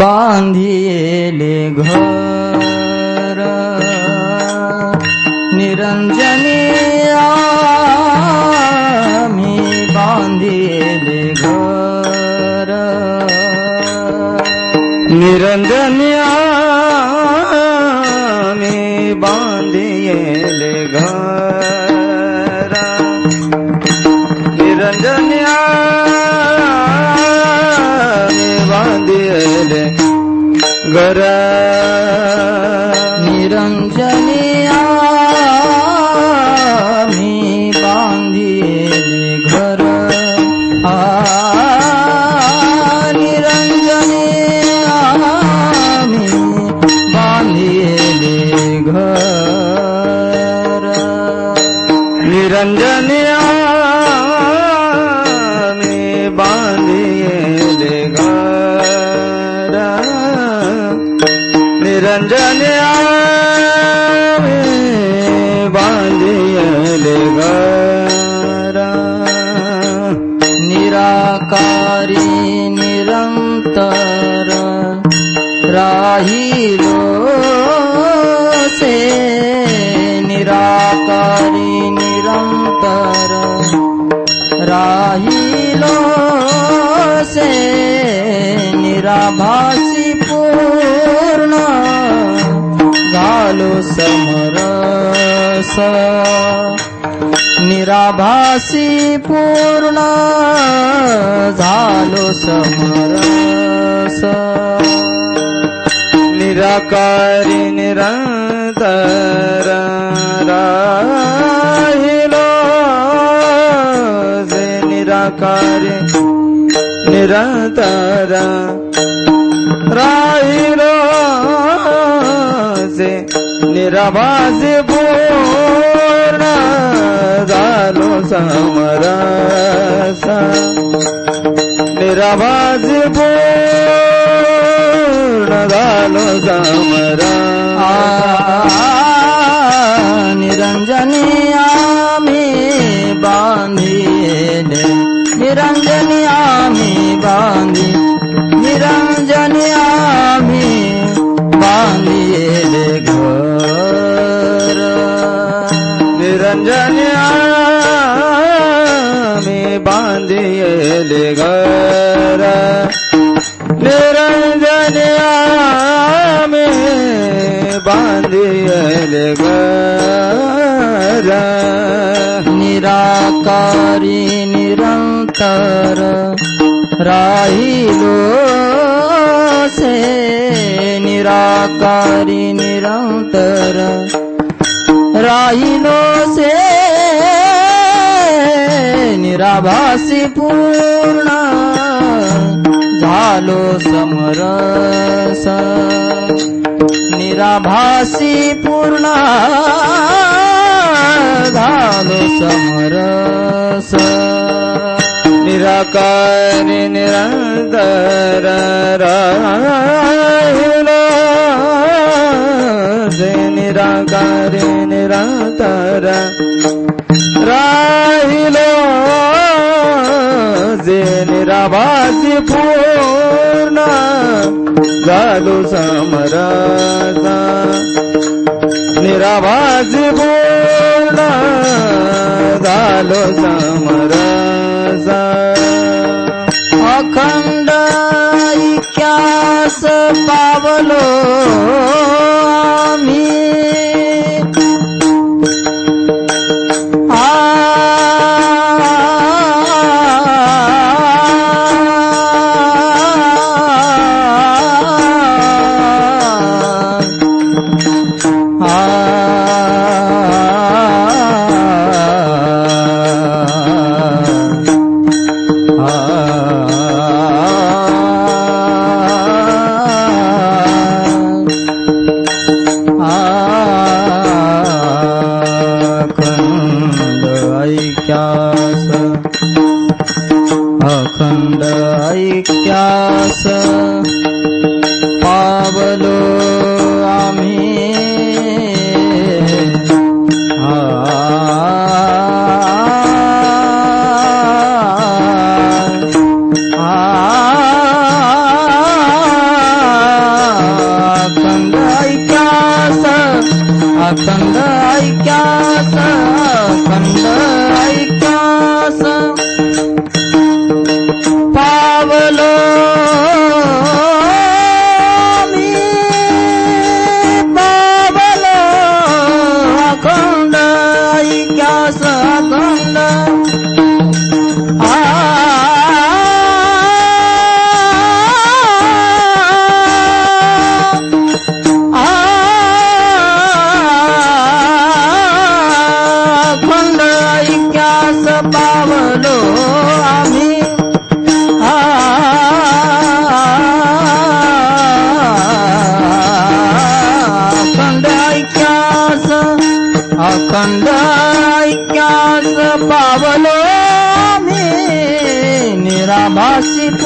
बांधिले घर निरंजनी आम्ही बांधिले घर निरंजनी आम्ही बांधिले घर निरंजनी बांधिले घर निरंजनी आम्ही बांधिले घर निरंजनी आम्ही बांधिले घर निरंजनी आम्ही बांधिले घर निरंजनी आम्ही बांधिले घर निराकारी निरंतर राहिलो से निराकारी निरंतर राहिलो से निराभासी पूर्ण झालो समरस निराभासी पूर्ण झालो समरस निराकारी निरंतर राहिलो से निराकारी निरंतर राहिलो से निराभासी पूर्ण झालो समरस निराभासी पूर्ण झालो समरस निरंजनी आम्ही बांधिले निरंजनी आम्ही बांधी निरंजनी आम्ही बांधिले घर निरंजनी आम्ही बांधिले घर निरंजनी आम्ही बांधिले घर निराकारी निरंतर राहिलो से निराकारी निरंतर राहिलो से निराभासी पूर्ण झालो समरस निराभासी पूर्ण झालो समरस निराकारी निरंतर राहिलो से निराकारी निरंतर राहिलो से निराभासी पूर्ण झालो समरस निराभासी पूर्ण झालो समरस अखंड ऐक्यास पावलो आम्ही अखंड ऐक्यास पावलो आम्ही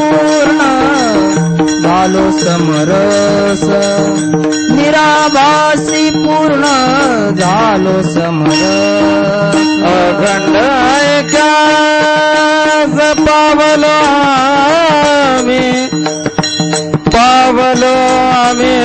पूर्ण झालो समरस निराभासी पूर्ण झालो समरस अखंड ऐक्यास पावलो आम्ही पावलो आम्ही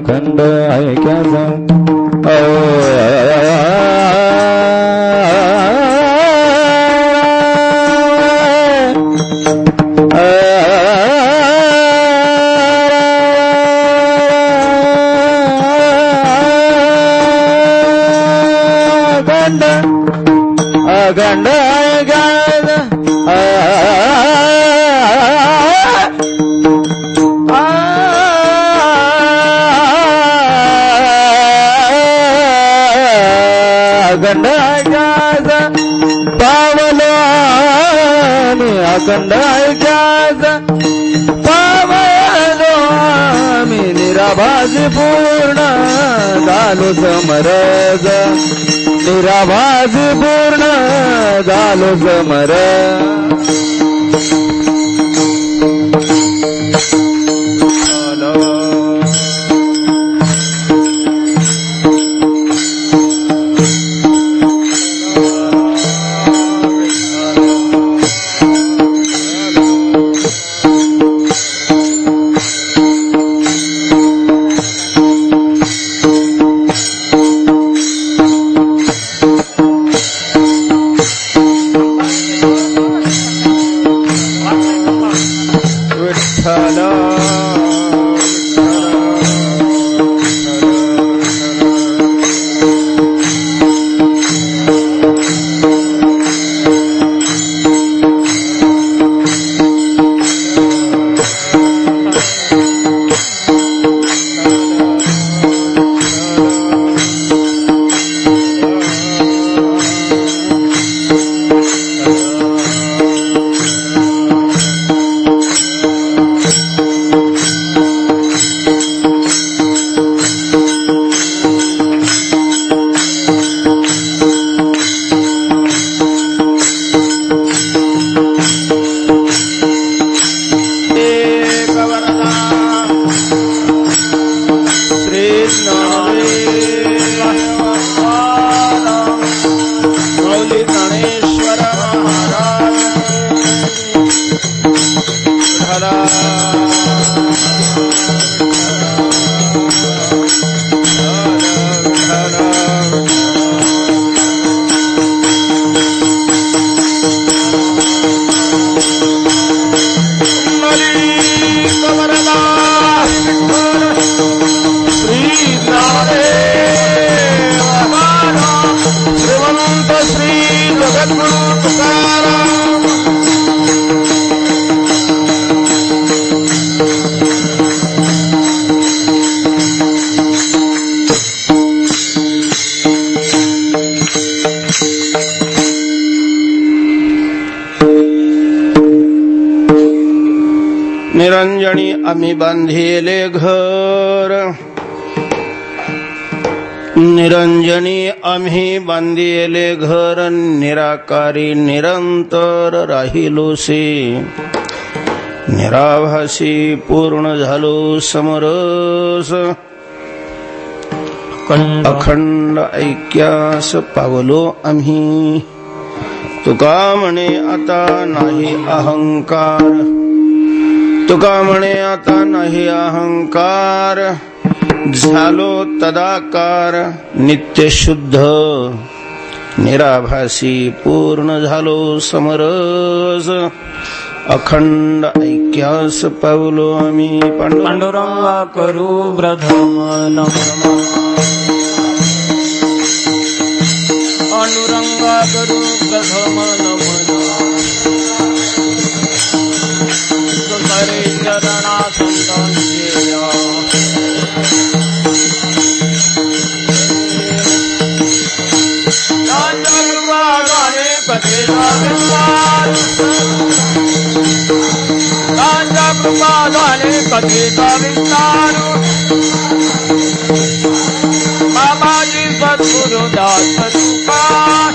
खंड ऐक्याचा अखंड ऐक्याचा अखंड ऐक्याचा पावलो आम्ही अखंड ऐक्याचा पावलो आम्ही निराभासी पूर्ण झालो समरस निराभासी पूर्ण झालो समरस निरंजनी आम्ही बांधिले घर निरंजनी आम्ही बांधिले घर निराकारी निरंतर राहिलोसे निराभासी पूर्ण झालो समरस अखंड ऐक्यास पावलो आम्ही तुका म्हणे आता नाही अहंकार तुका म्हणे आता नाही अहंकार झालो तदाकार नित्य शुद्ध निराभासी पूर्ण झालो समरस अखंड ऐक्यास पावलो आम्ही पांडुरंगा करू प्रथम नमः पांडुरंगा करू प्रथम नमः करे चरणा संतांचे राजा कृपा झाले कथेचा विस्तार बाबाजी सद्गुरुदास तुकार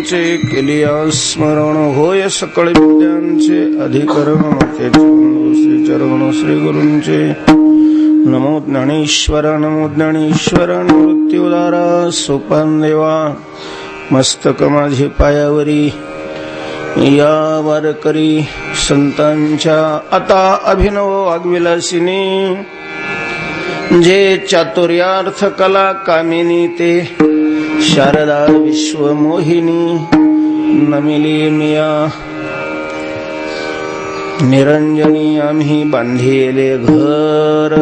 चे केलिया स्मरण होय सकळ विद्यांचे अधिकरण ते श्री चरण श्री गुरूंचे नमो ज्ञानेश्वर मृत्युदारा सोपान देवा मस्तक माझे पायावरी या वारकरी संतांच्या आता अभिनव वाग्विलासिनी जे चातुर्यार्थ कला कामिनी ते शारदा विश्वमोहिनी नमिली मिया निरंजनी आम्ही बांधिले घर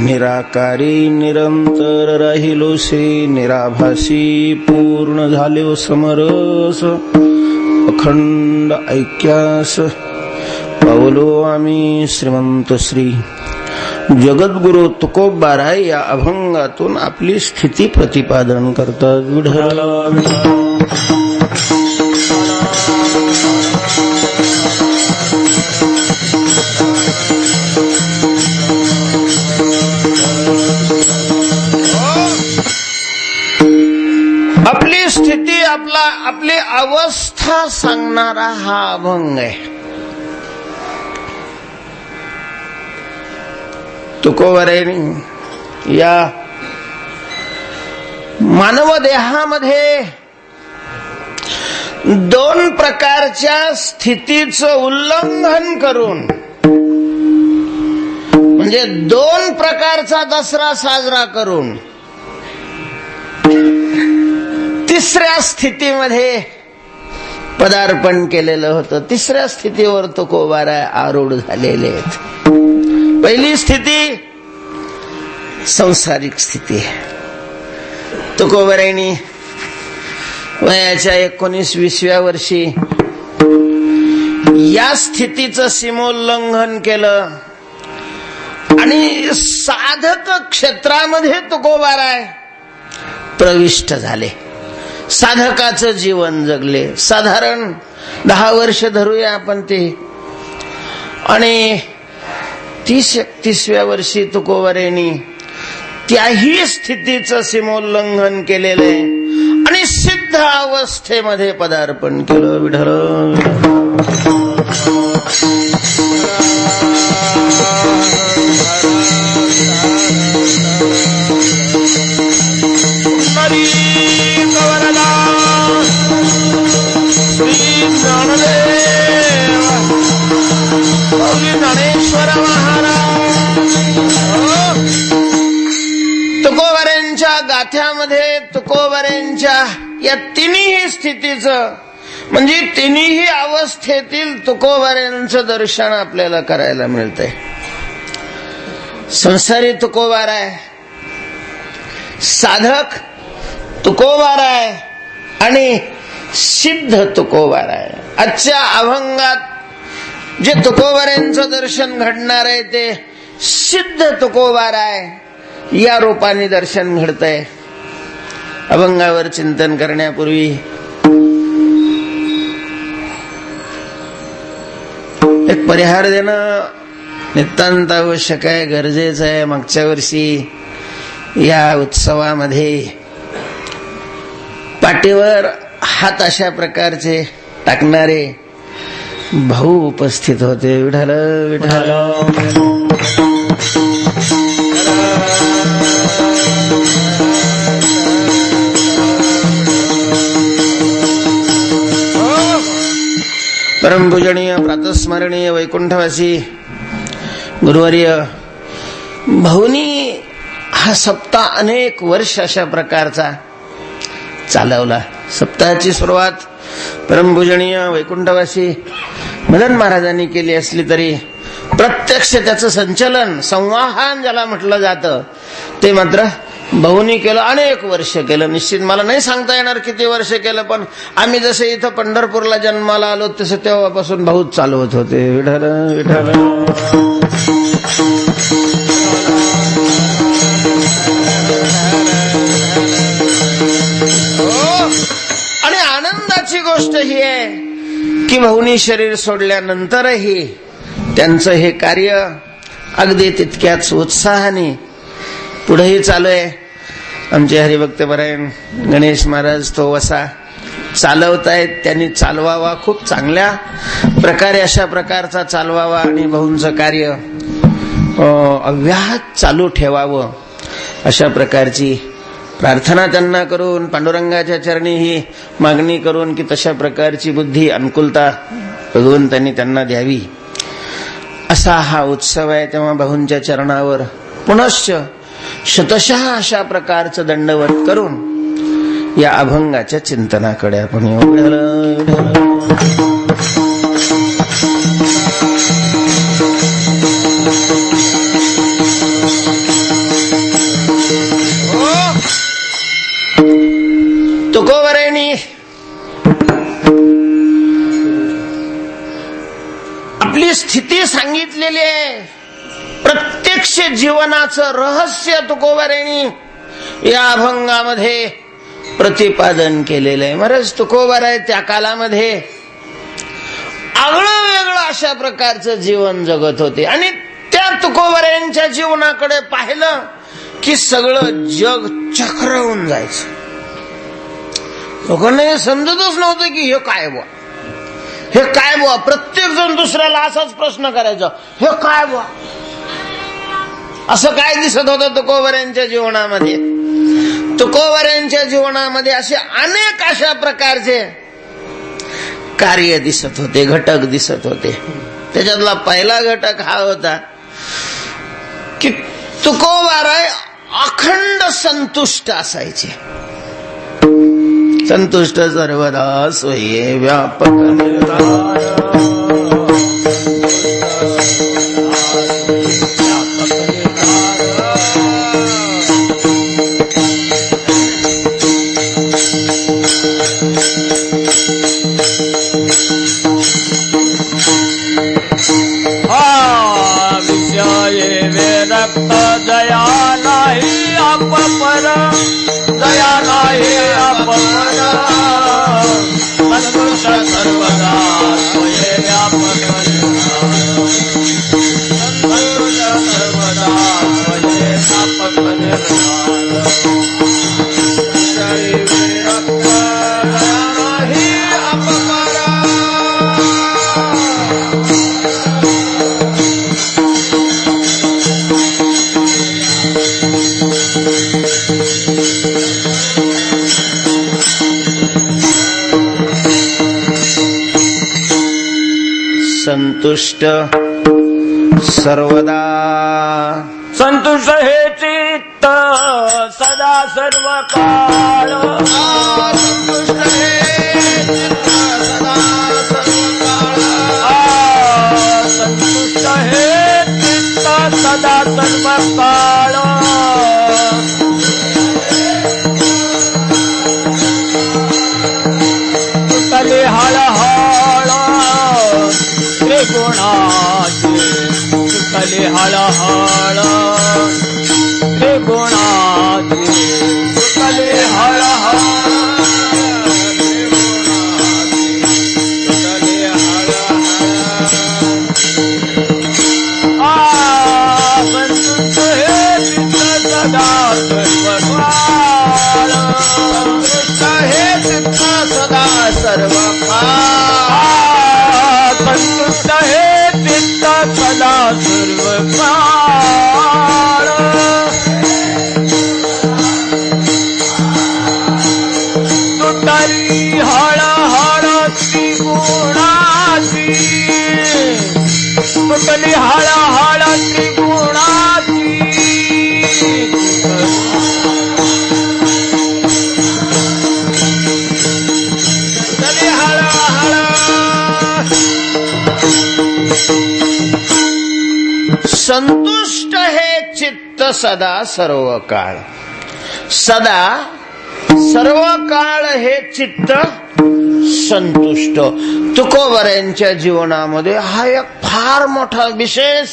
निराकारी निरंतर राहिलो श्री निराभासी पूर्ण झाले समरस अखंड ऐक्यास पावलो आम्ही श्रीमंत श्री जगद्गुरु तुकोबाराय या अभंगातून आपली स्थिती प्रतिपादन करतात. विठ्ठल आपली स्थिती आपली अवस्था सांगणारा हा अभंग आहे. तुकोबारायांनी या मानव देहामध्ये दोन प्रकारच्या स्थितीचं उल्लंघन करून म्हणजे दोन प्रकारचा दसरा साजरा करून तिसऱ्या स्थितीमध्ये पदार्पण केलेलं होतं. तिसऱ्या स्थितीवर तुकोबाराय आरूढ झालेले आहेत. पहिली स्थिती सांसारिक स्थिती. तुकोबारायांनी वयाच्या 19-20व्या वर्षी या स्थितीचं सीमोल्लंघन केलं आणि साधक क्षेत्रामध्ये तुकोबाराय प्रविष्ट झाले. साधकाचं जीवन जगले. साधारण 10 वर्ष धरूया आपण ते. आणि 30-31व्या वर्षी तुकोबारायांनी त्याही स्थितीचं सीमोल्लंघन केलेलं आहे आणि सिद्ध अवस्थेमध्ये पदार्पण केलं. विठ्ठल ज्ञानेश्वर तुकोबारायांच्या गाथ्यामध्ये तुकोबारायांच्या या तिन्ही स्थितीचं म्हणजे तिन्ही अवस्थेतील तुकोबारायांचं दर्शन आपल्याला करायला मिळतंय. संसारी तुकोबाराय, साधक तुकोबाराय आणि सिद्ध तुकोबाराय. आजच्या अभंगात जे तुकोबारायांचं दर्शन घडणार आहे ते सिद्ध तुकोबाराय या रूपाने दर्शन घडतंय. अभंगावर चिंतन करण्यापूर्वी एक परिहार देणं नितांत आवश्यक आहे, गरजेचं आहे. मागच्या वर्षी या उत्सवामध्ये पाठीवर हात अशा प्रकारचे टाकणारे भाऊ उपस्थित होते. विठ्ठल विठ्ठल परमपूजनीय प्रातस्मरणीय वैकुंठवासी गुरुवर्य भाऊनी हा सप्ताह अनेक वर्ष अशा प्रकारचा चालवला. सप्ताहाची सुरुवात परमपूजनीय वैकुंठवासी मदन महाराजांनी केली असली तरी प्रत्यक्ष त्याचं संचलन संवाहन ज्याला म्हटलं जातं ते मात्र भाऊनी केलं. अनेक वर्ष केलं. निश्चित मला नाही सांगता येणार किती वर्ष केलं, पण आम्ही जसे इथं पंढरपूरला जन्माला आलो तसं तेव्हापासून भाऊच चालवत होते. विठ्ठल विठ्ठल विक्की भाऊनी शरीर सोडल्यानंतरही त्यांचं हे कार्य अगदी तितक्याच उत्साहाने पुढेही चालू आहे. आमचे हरिभक्तपरायण गणेश महाराज तो वसा चालवतायत. त्यांनी चालवावा, खूप चांगल्या प्रकारे अशा प्रकारचा चालवावा आणि भाऊंचं कार्य अव्याहत चालू ठेवावं अशा प्रकारची प्रार्थना त्यांना करून, पांडुरंगाच्या चरणी ही मागणी करून की तशा प्रकारची बुद्धी अनुकूलता भगवंतांनी त्यांना द्यावी. असा हा उत्सव आहे. तेव्हा भाऊंच्या चरणावर पुनश्च शतशः अशा प्रकारचं दंडवत करून या अभंगाच्या चिंतनाकडे आपण येऊ. तुकोबरेनी आपली स्थिती सांगितलेली आहे. प्रत्यक्ष जीवनाचं रहस्य तुकोबरेनी या अभंगामध्ये प्रतिपादन केलेलं आहे. महाराज तुकोबाराय त्या कालामध्ये आगळं वेगळं अशा प्रकारचं जीवन जगत होते आणि त्या तुकोबारायांच्या जीवनाकडे पाहिलं की सगळं जग चक्रावून जायचं. लोकांना हे समजतच नव्हतं की हे काय बुवा, हे काय बुवा. प्रत्येक जण दुसऱ्याला असाच प्रश्न करायचा, हे काय बुवा. असं काय दिसत होतं तुकोबारायांच्या जीवनामध्ये. तुकोबारायांच्या जीवनामध्ये असे अनेक अशा प्रकारचे कार्य दिसत होते, घटक दिसत होते. त्याच्यातला पहिला घटक हा होता की तुकोबाराय अखंड संतुष्ट असायचे. संतुष्ट सर्वदा सोये व्यापक निर्धार. दया नाही अपपर, दया नाही अपपर. संतुष्ट सर्वदा सोये व्यापक निर्धार. संतुष्ट सर्वदा सोये व्यापक निर्धार. जय विरक्त दया नाही अपपर. संतुष्ट सर्वदा. संतुष्ट हे चित्त सदा सर्व काळ. संतुष्ट हे चित्त सदा सर्व काळ. संतुष्ट हे चित्त सदा सर्व काळ. तुटले हळहळ त्रिगुणाचे, तुटले हळहळ त्रिगुणाचे, तुटले हळहळ तुटले हळहळ. संतुष्ट हे चित्त सदा सर्व काळ. संतुष्ट हे चित्त सदा सर्व काळ. संतुष्ट हे चित्त सदा सर्व काळ. तुटली हळहळ त्रिगुणाची, तुटली हळहळ त्रिगुणाची. तुटली हळहळ. संतुष्ट हे चित्त सदा सर्व काळ. सदा सर्व काळ हे चित्त संतुष्ट. तुकोबारायांच्या जीवनामध्ये हा एक फार मोठा विशेष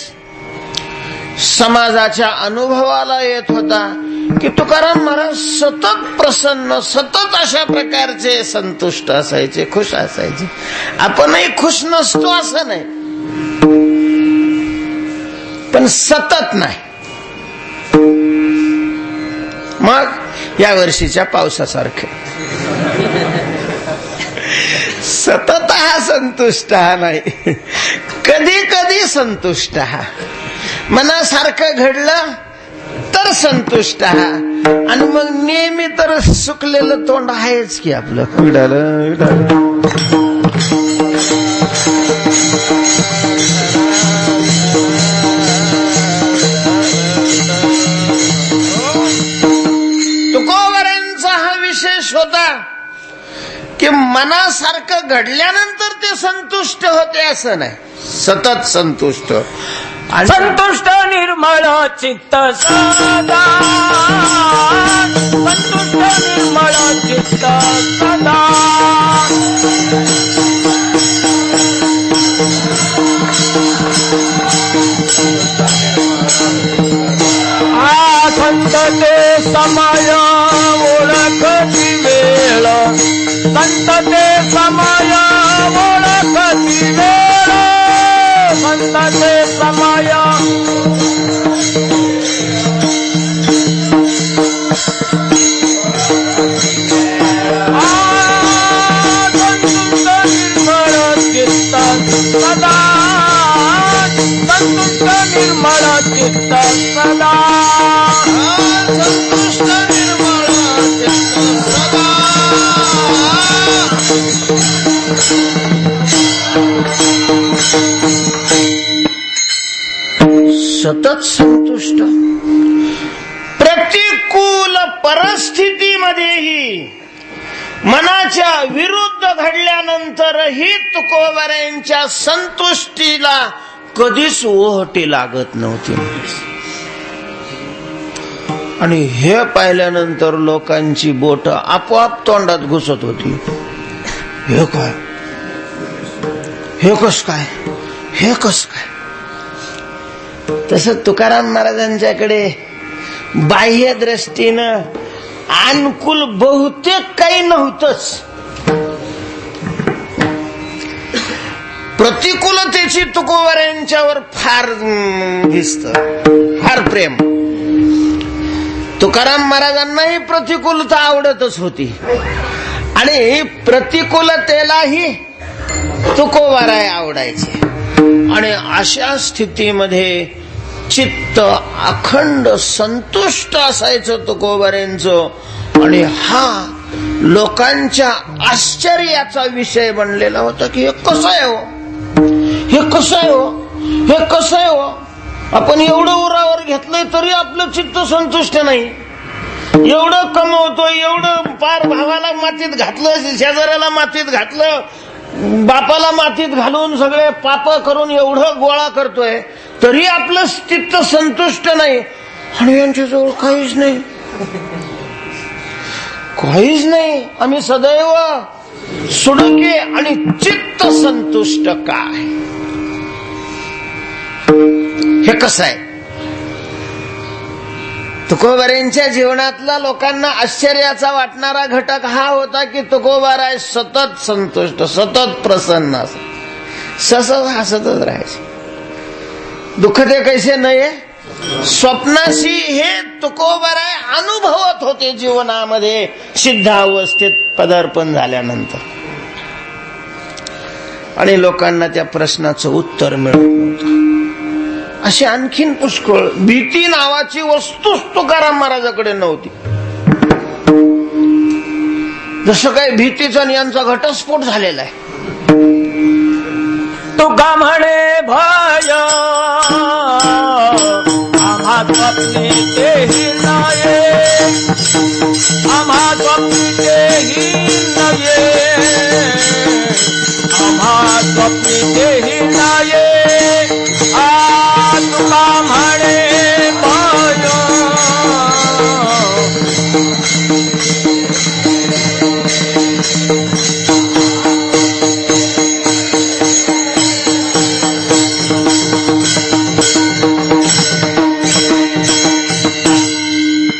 समाजाच्या अनुभवाला येत होता की तुकाराम महाराज सतत प्रसन्न, सतत अशा प्रकारचे संतुष्ट असायचे, खुश असायचे. आपणही खुश नसतो असं नाही, पण सतत नाही. मग या वर्षीच्या पावसासारखे सतत हा संतुष्ट हा नाही, कधी कधी संतुष्ट हा. मनासारखं घडलं तर संतुष्ट हा, आणि मग नेहमी तर सुकलेलं तोंड आहेच की आपलं. तुकोबारांचा हा विशेष होता की मनासारखं घडल्यानंतर ते संतुष्ट होते असं नाही, सतत संतुष्ट. संतुष्ट निर्मळ चित्त सदा, संतुष्ट निर्मळ चित्त सदा. संतते समय ओळखती वेळ, संतते समय ओळखती वेळ, संतते समय. संतुष्ट निर्मळ चित्त सदा, संतुष्ट निर्मळ चित्त सदा, संतुष्ट निर्मळ चित्त सदा. सतत संतुष्ट. प्रतिकूल परिस्थितीमध्येही मनाच्या विरुद्ध घडल्यानंतरही तुकोबारायांच्या संतुष्टीला कधीच ओहटी लागत नव्हती. आणि हे पाहिल्यानंतर लोकांची बोट आपोआप तोंडात घुसत होती. हे काय, हे कस काय, हे कस काय. तसं तुकाराम महाराजांच्याकडे बाह्य दृष्टीनं अनुकूल बहुतेक काही नव्हतंच. प्रतिकूलतेची तुकोबारायांच्यावर फार भिस्त, फार प्रेम. तुकाराम महाराजांनाही प्रतिकूलता आवडतच होती, आणि प्रतिकूलतेलाही तुकोबाराय आवडायचे. आणि अशा स्थितीमध्ये चित्त अखंड संतुष्ट असायचं तुकोबारांचं. आणि हा लोकांच्या आश्चर्याचा विषय बनलेला होता की हे कसं आहे हो, हे कसं आहे हो, हे कसं आहे हो. आपण एवढं उरावर घेतलंय तरी आपलं चित्त संतुष्ट नाही. एवढं कमवतोय, एवढं पार भावाला मातीत घातलं, शेजाऱ्याला मातीत घातलं, बापाला मातीत घालून सगळे पाप करून एवढं गोळा करतोय तरी आपलं चित्त संतुष्ट नाही. आणि यांच्याजवळ काहीच नाही, काहीच नाही. आम्ही सदैव सुडके आणि चित्त संतुष्ट काय, हे कसं आहे. तुकोबारांच्या जीवनातला लोकांना आश्चर्याचा वाटणारा घटक हा होता की तुकोबाराय सतत संतुष्ट, सतत प्रसन्न, सतत हसतच राहायचे. दुःख ते कैसे नये स्वप्नाशी हे तुकोबाराय अनुभवत होते जीवनामध्ये सिद्धावस्थेत पदार्पण झाल्यानंतर. आणि लोकांना त्या प्रश्नाचं उत्तर मिळत नव्हतं. अशी आणखीन पुष्कळ. भीती नावाची वस्तूच तुकाराम महाराजाकडे नव्हती. जसं काही भीतीचा आणि यांचा घटस्फोट झालेला आहे. तुका म्हणे भय आम्हा स्वप्ने तेही नये, आम्हा स्वप्ने तेही नये, आम्हा स्वप्ने तेही नये. तुका म्हणे भय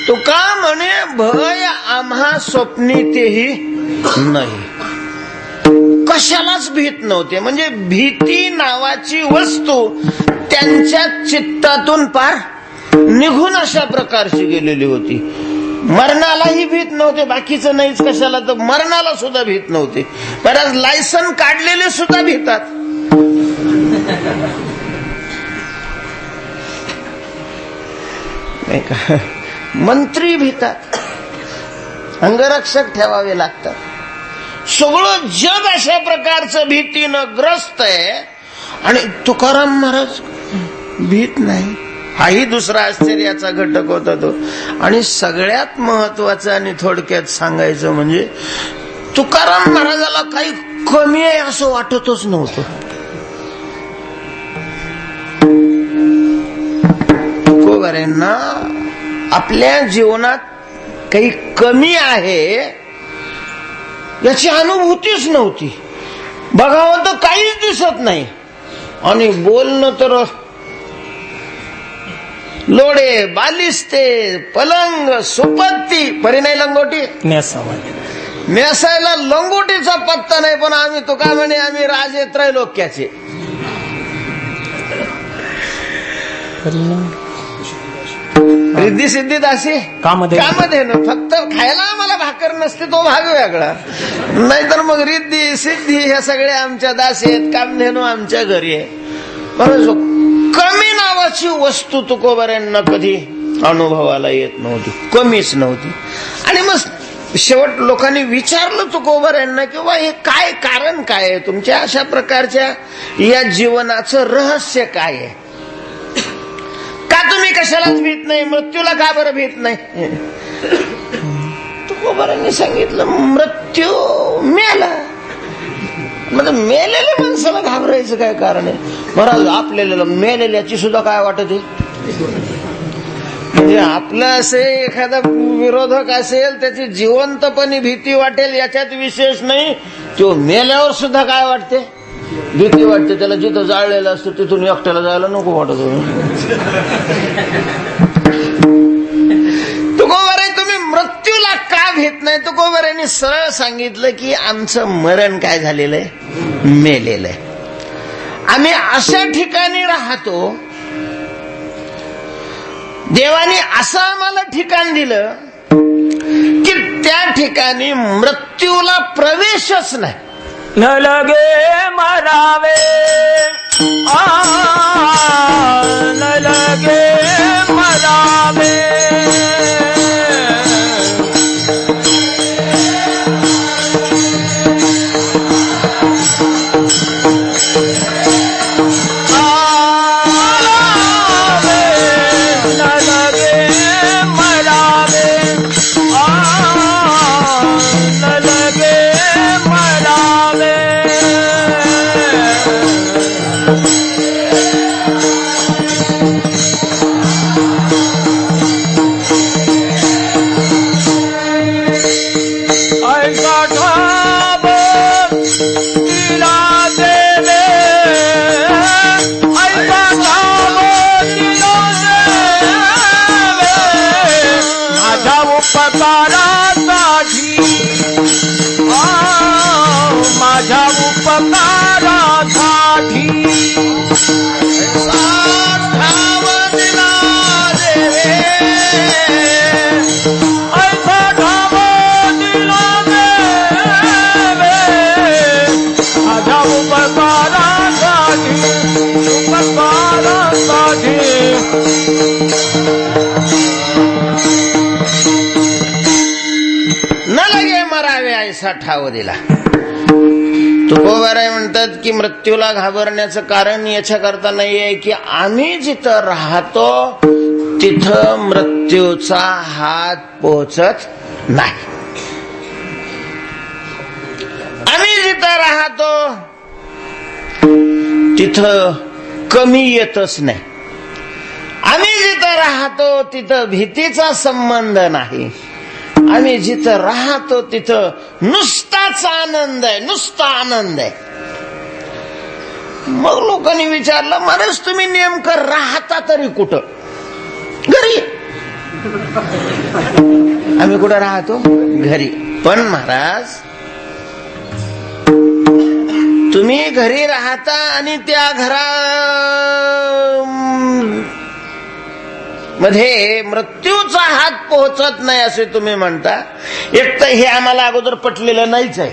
तुका स्वप्नी तेही नाही. कशालाच भीत नव्हते. म्हणजे भीती नावाची वस्तू त्यांच्या चित्तातून पार निघून अशा प्रकारची गेलेली होती. मरणालाही भीत नव्हते, बाकीचं नाहीच कशाला, तर मरणाला सुद्धा भीत नव्हते. बऱ्याच लायसन काढलेले सुद्धा भीतात. मंत्री भीतात, अंगरक्षक ठेवावे लागतात. सगळं जग अशा प्रकारचं भीतीनं ग्रस्त आहे आणि तुकाराम महाराज भीत नाही. हाही दुसरा आश्चर्याचा घटक होता तो. आणि सगळ्यात महत्वाचं आणि थोडक्यात सांगायचं म्हणजे तुकाराम महाराजाला काही कमी आहे असं वाटतच नव्हतं. तुकोबारांना आपल्या जीवनात काही कमी आहे याची अनुभूतीच नव्हती. बघावं तर काहीच दिसत नाही आणि बोलणं तर लोडे, बालिस्ते, पलंग, सुपत्ती, परी नाही लंगोटी, नेसायला लंगोटीचा पत्ता नाही. पण आम्ही तुका म्हणे आम्ही राजे त्रैलोक्याचे. रिद्धी सिद्धी दासी कामधेनू. फक्त खायला आम्हाला भाकर नसते तो भाग वेगळा, नाहीतर मग रिद्धी सिद्धी ह्या सगळ्या आमच्या दासी आहेत, कामधेनू आमच्या घरी आहे. बरोबर. कमी नावाची वस्तू तुकोबारांना कधी अनुभवाला येत नव्हती, कमीच नव्हती. आणि मग शेवट लोकांनी विचारलं तुकोबारांना की बा हे काय कारण काय आहे, तुमच्या अशा प्रकारच्या या जीवनाचं रहस्य काय आहे, का तुम्ही कशालाच भीत नाही, मृत्यूला का बरं भीत नाही. तुकोबारांनी सांगितलं मृत्यू मेला. म्हणजे मेलेल्या माणसाला घाबरायचं काय कारण आहे. महाराज आपल्याला मेलेल्याची सुद्धा काय वाटत आहे. म्हणजे आपलं असे एखादा विरोधक असेल त्याची जिवंतपणी भीती वाटेल याच्यात विशेष नाही. तो मेल्यावर सुद्धा काय वाटते, भीती वाटते. त्याला जिथं जाळलेलं असतं तिथून एकट्याला जायला नको वाटत. तुकोबाराय तुम्ही मृत्यूला का भीत नाही. तुकोबारांनी सरळ सांगितलं की आमचं मरण काय झालेलं आहे, मेलेलं आहे. आम्ही अशा ठिकाणी राहतो, देवाने असं आम्हाला ठिकाण दिलं की त्या ठिकाणी मृत्यूला प्रवेशच नाही. न लगे मरावे न लगे मरावे माझ्या उपकारासाठी न लगे मरावे ऐसा ठाव दिला. तुकोबाराय म्हणतात की मृत्यूला घाबरण्याचं कारण याच्याकरता नाहीये की आम्ही जिथं राहतो तिथं मृत्यूचा हात पोहोचत नाही. आम्ही जिथं राहतो तिथं कमी येतच नाही. आम्ही जिथं राहतो तिथं भीतीचा संबंध नाही. आम्ही जिथं राहतो तिथं नुसताच आनंद आहे, नुसता आनंद आहे. मग लोकांनी विचारलं महाराज तुम्ही नेमकं राहता तरी कुठं. घरी. आम्ही कुठं राहतो? घरी. पण महाराज, तुम्ही घरी राहता आणि त्या घरा मध्ये मृत्यूचा हात पोहोचत नाही असे तुम्ही म्हणता. एक तर हे आम्हाला अगोदर पटलेलं नाहीच आहे.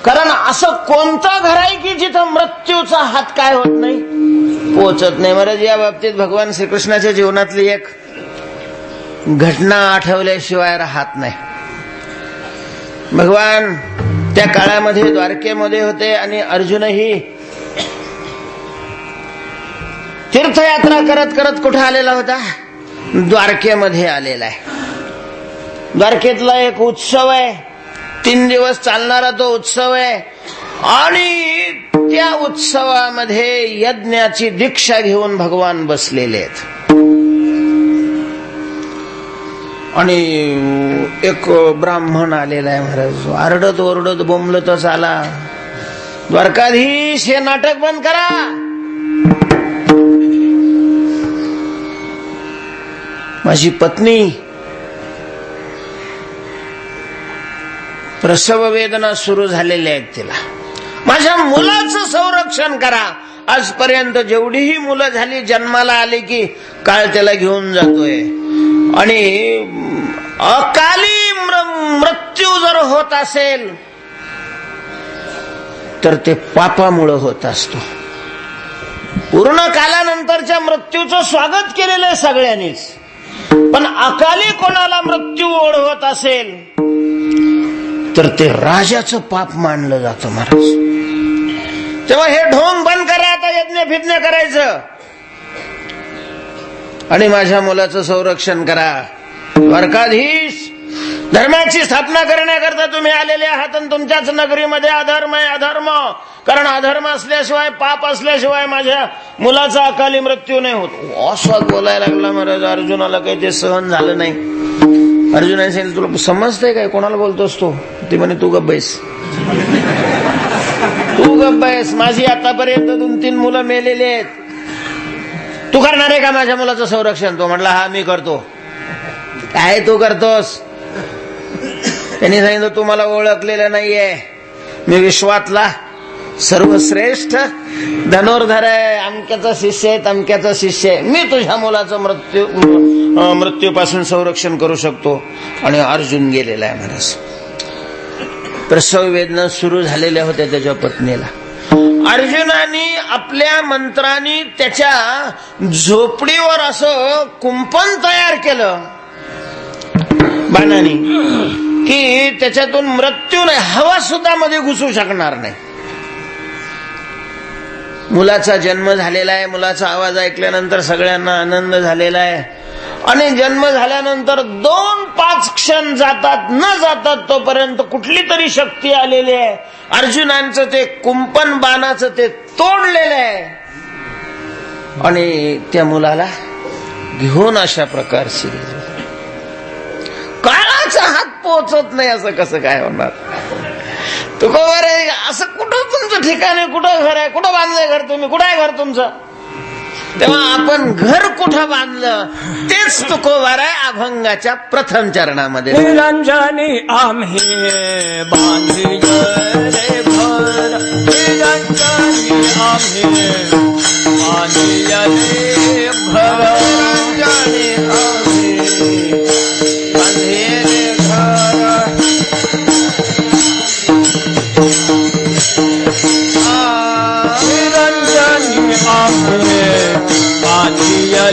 कारण असं कोणतं घर आहे की जिथं मृत्यूचा हात काय होत नाही, पोहोचत नाही. महाराज, या बाबतीत भगवान श्रीकृष्णाच्या जीवनातली एक घटना आठवल्याशिवाय राहत नाही. भगवान त्या काळामध्ये द्वारकेमध्ये होते आणि अर्जुनही तीर्थयात्रा करत करत कुठे आलेला होता? द्वारकेमध्ये आलेला आहे. द्वारकेतला एक उत्सव आहे, 3 दिवस चालणारा तो उत्सव आहे. आणि त्या उत्सवामध्ये यज्ञाची दीक्षा घेऊन भगवान बसलेले आहेत. आणि एक ब्राह्मण आलेला आहे महाराज, आरडत ओरडत बोंबलतच आला, द्वारकाधीश हे नाटक बंद करा. माझी पत्नी प्रसव वेदना सुरू झालेल्या आहेत तिला, माझ्या मुलाचं संरक्षण करा. आजपर्यंत जेवढीही मुलं झाली जन्माला आली की काळ त्याला घेऊन जातोय. आणि अकाली मृत्यू जर होत असेल तर ते पापामुळं होत असतो. पूर्ण कालानंतरच्या मृत्यूचं स्वागत केलेलं आहे सगळ्यांनीच, पण अकाली कोणाला मृत्यू ओढवत असेल तर ते राजाचं पाप मानलं जातं महाराज. तेव्हा हे ढोंग बंद करा, आता यज्ञ फिज्ञ करायचं आणि माझ्या मुलाचं संरक्षण करा. द्वारकाधीश, धर्माची स्थापना करण्याकरता तुम्ही आलेले आहात आणि तुमच्याच नगरीमध्ये अधर्म आहे. अधर्म, कारण अधर्म असल्याशिवाय, पाप असल्याशिवाय माझ्या मुलाचा अकाली मृत्यू नाही होत. असं बोलायला लागला महाराज. अर्जुनाला काही ते सहन झालं नाही. अर्जुनाने सांगितलं, तुला समजतंय काय कोणाला बोलतोस तू? ती म्हणे, तू गप्प बैस, तू गप्प बैस. माझी आतापर्यंत 2-3 मुलं मेलेली आहेत, तू करणार आहे का माझ्या मुलाचं संरक्षण? तो म्हटला, हा मी करतो. काय तू करतोस? त्यांनी सांगितलं, तू मला ओळखलेलं नाहीये, मी विश्वातला सर्वश्रेष्ठ धनुर्धर आहे, अमक्याचा शिष्य आहे, तमक्याचा शिष्य आहे, मी तुझ्या मुलाचं मृत्यूपासून संरक्षण करू शकतो. आणि अर्जुन गेलेला आहे महाराज. प्रसव वेदना सुरू झालेल्या होत्या त्याच्या पत्नीला. अर्जुनाने आपल्या मंत्राने त्याच्या झोपडीवर असं कुंपण तयार केलं बाणाने की त्याच्यातून मृत्यू नाही, हवा सुद्धा मध्ये घुसू शकणार नाही. मुलाचा जन्म झालेला आहे. मुलाचा आवाज ऐकल्यानंतर सगळ्यांना आनंद झालेला आहे. आणि जन्म झाल्यानंतर 2-5 क्षण जातात न जातात तोपर्यंत कुठली तरी शक्ती आलेली आहे. अर्जुनांचं ते कुंपण बाणाचं ते तोडलेलं आहे आणि त्या मुलाला घेऊन अशा प्रकारची काळाचा हात पोहोचत नाही. असं कसं काय होणार? तुकोबर आहे असं कुठं तुमचं ठिकाण आहे, कुठं घर आहे, कुठं बांधलंय घर तुम्ही, कुठं आहे घर तुमचं? तेव्हा आपण घर कुठं बांधलं तेच तुकोबर आहे अभंगाच्या प्रथम चरणामध्ये. निरंजनी आम्ही बांधिले घर, निरंजनी आम्ही बांधिले घर, निरंजनी आम्ही बांधिले घर. निरंजनी आम्ही बांधिले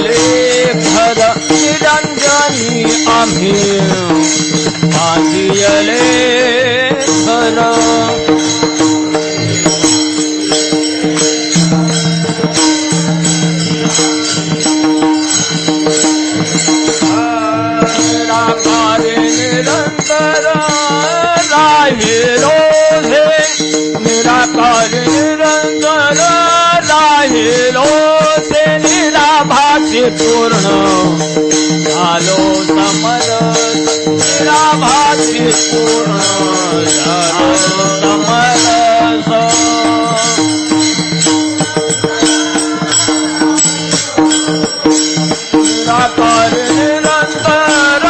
घर, निरंजनी आम्ही बांधिले घर. निरंतर राहिलो हे, निराकार निरंतर राहिलो ते, निराभासी पूर्ण झालो समरस, निराभासी पूर्ण झालो समरस. निराकार निरंतर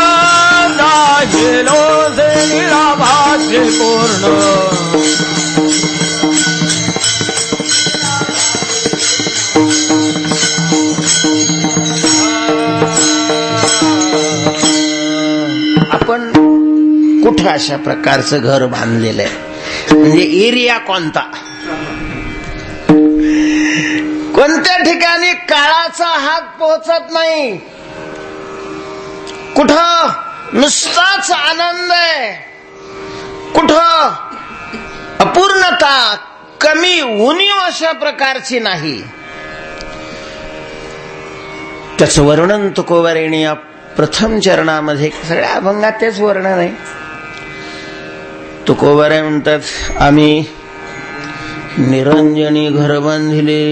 कुठं अशा प्रकारचं घर बांधलेलं आहे, म्हणजे एरिया कोणता, कोणत्या ठिकाणी काळाचा हात पोहोचत नाही, कुठं नुसताच आनंद आहे, कुठं अपूर्णता, कमी उणीव अशा प्रकारची नाही. त्याचं वर्णन तुकोबारायांनी या प्रथम चरणामध्ये, सगळ्या अभंगात तेच वर्णन आहे. तुकोबाराय म्हणतात, आम्ही निरंजनी घर बांधिले,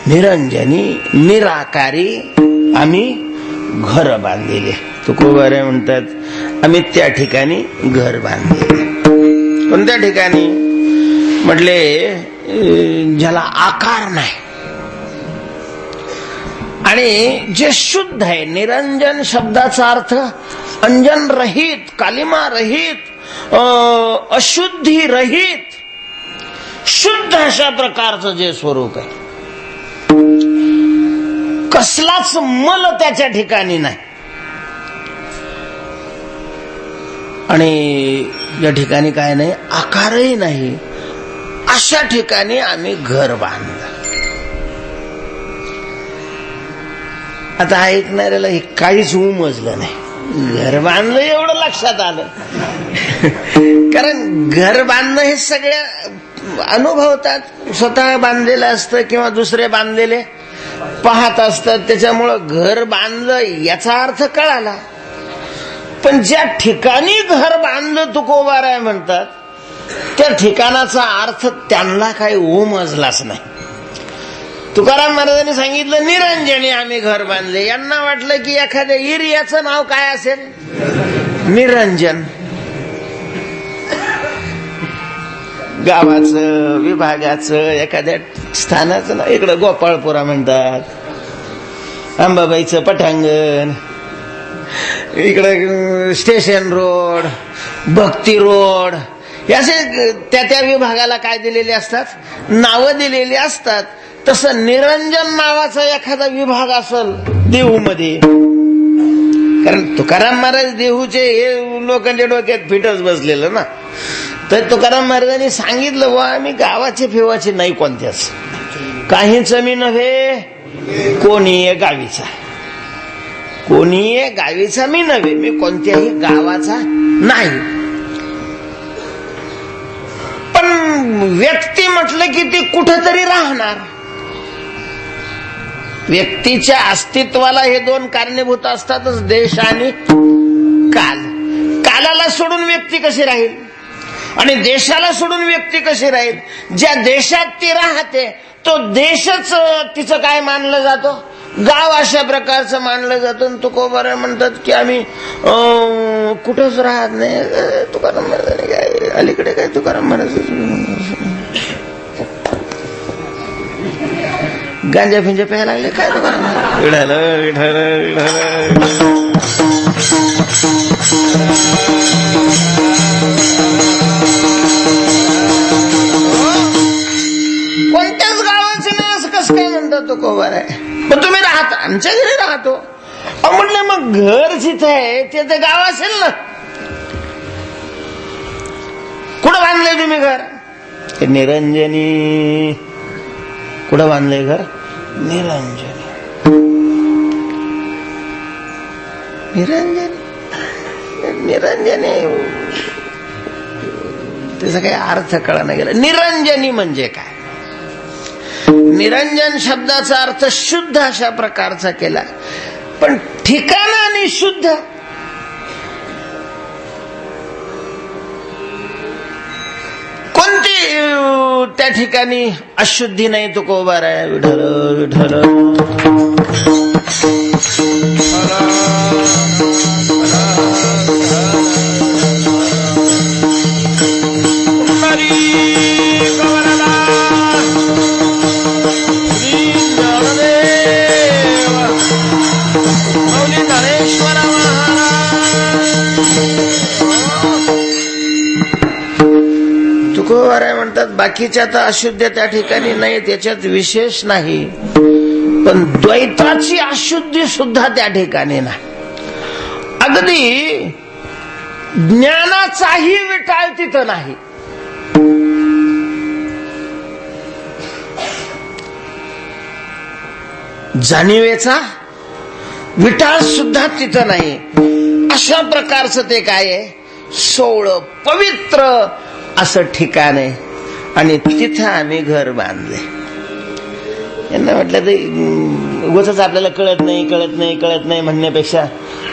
निरंजनी निराकारी आम्ही घर बांधलेले. तुकोबाराय म्हणतात, आम्ही त्या ठिकाणी घर बांधलेले. कोणत्या ठिकाणी म्हटले, ज्याला आकार नाही आणि जे शुद्ध आहे. निरंजन शब्दाचा अर्थ अंजन रहित, कालिमा रहित, अशुद्धी रहित, शुद्ध अशा प्रकारचं जे स्वरूप आहे, कसलाच मल त्याच्या ठिकाणी नाही. आणि या ठिकाणी काय नाही, आकारही नाही, अशा ठिकाणी आम्ही घर बांधलं. आता ऐकणाऱ्याला हे काहीच उमजलं नाही. घर बांधलं एवढं लक्षात आलं, कारण घर बांधणं हे सगळे अनुभवतात, स्वतः बांधलेलं असतं किंवा दुसरे बांधलेले पाहत असतात, त्याच्यामुळं घर बांधलं याचा अर्थ कळाला. पण ज्या ठिकाणी घर बांधलं तुकोबाराय म्हणतात, त्या ठिकाणाचा अर्थ त्यांना काही उमजलाच नाही. तुकाराम महाराजांनी सांगितलं, निरंजनी आम्ही घर बांधले. यांना वाटलं की एखाद्या एरियाचं नाव काय असेल, निरंजन, गावाचं, विभागाचं, एखाद्या स्थानाचं नाव. इकडं गोपाळपुरा म्हणतात, अंबाबाईचं पटांगण, इकडं स्टेशन रोड, भक्ती रोड, असे त्या विभागाला काय दिलेले असतात, नावं दिलेली असतात. तसं निरंजन नावाचा एखादा विभाग असेल देहूमध्ये, कारण तुकाराम महाराज देहूचे हे लोकांच्या डोक्यात फिटच बसलेलं ना. तर तुकाराम महाराजांनी सांगितलं, वा आम्ही गावाचे फिवाचे नाही, कोणत्याच काहीच मी नव्हे, कोणीये गावीचा, कोणीये गावीचा मी नव्हे, मी कोणत्याही गावाचा नाही. पण व्यक्ती म्हटलं की ती कुठंतरी राहणार. व्यक्तीच्या अस्तित्वाला हे दोन कारणीभूत असतातच, देश आणि काल. कालाला सोडून व्यक्ती कशी राहील आणि देशाला सोडून व्यक्ती कशी राहील. ज्या देशात ती राहते तो देशच तिचं काय मानलं जातो, गाव अशा प्रकारचं मानलं जातं. तुकोबाराय म्हणतात की आम्ही कुठंच राहत नाही. तुकाराम महाराजांनी काय अलीकडे काय तुकाराम महाराज गांजा फिंजा प्यायला लागले काय तुकाराम कोणत्याच गावाचे नाही असं कसं काय म्हणतात तुकोबाराय. पण तुम्ही राहता, आमच्या घरी राहतो. म्हटलं मग घर जिथे आहे ते गाव असेल ना. कुठं बांधलंय तुम्ही घर, निरंजनी. कुठं बांधलंय घर, निरंजनी. निरंजनी निरंजनी त्याचा काही अर्थ कळा नाही गेला. निरंजनी म्हणजे काय, निरंजन शब्दाचा अर्थ शुद्ध अशा प्रकारचा केला. पण ठिकाणाने शुद्ध, कोणती त्या ठिकाणी अशुद्धी नाही. तुकोबाराय विठ्ठल विठ्ठल तुकोबाराय म्हणतात बाकीच्या तर अशुद्ध त्या ठिकाणी नाही, त्याच्यात विशेष नाही. पण द्वैताची अशुद्धी सुद्धा त्या ठिकाणी नाही. अगदी ज्ञानाचाही विटाळ तिथं नाही. जाणीवेचा विटाळ सुद्धा तिथं नाही. अशा प्रकारचं ते काय आहे, सोहळं पवित्र असं ठिकाण आहे. आणि तिथं आम्ही घर बांधले. यांना म्हटलं ते उगाचच आपल्याला कळत नाही म्हणण्यापेक्षा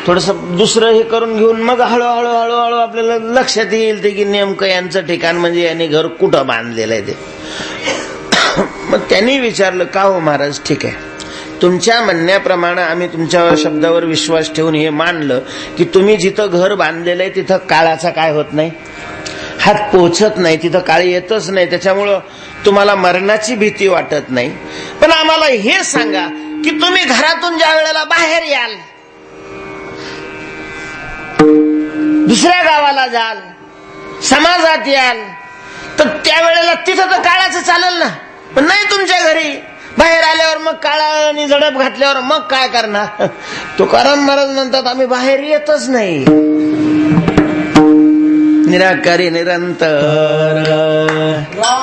थोडस दुसरं हे करून घेऊन मग हळूहळू आपल्याला लक्षात येईल ते की नेमकं यांचं ठिकाण म्हणजे यांनी घर कुठं बांधलेलं आहे ते. मग त्यांनी विचारलं, का हो महाराज, ठीक आहे, तुमच्या म्हणण्याप्रमाणे आम्ही तुमच्या शब्दावर विश्वास ठेवून हे मानलं की तुम्ही जिथं घर बांधलेलं आहे तिथं काळाचा काय होत नाही, हात पोहोचत नाही, तिथं काळ येतच नाही, त्याच्यामुळं तुम्हाला मरणाची भीती वाटत नाही. पण आम्हाला हे सांगा की तुम्ही घरातून ज्या वेळेला बाहेर याल, दुसऱ्या गावाला जाल, समाजात याल, तर त्यावेळेला तिथं तर काळाचं चालेल ना. पण नाही, तुमच्या घरी बाहेर आल्यावर मग काळाने झडप घातल्यावर मग काय करणार. तुकाराम महाराज म्हणतात, आम्ही बाहेर येतच नाही. निराकारी निरंतर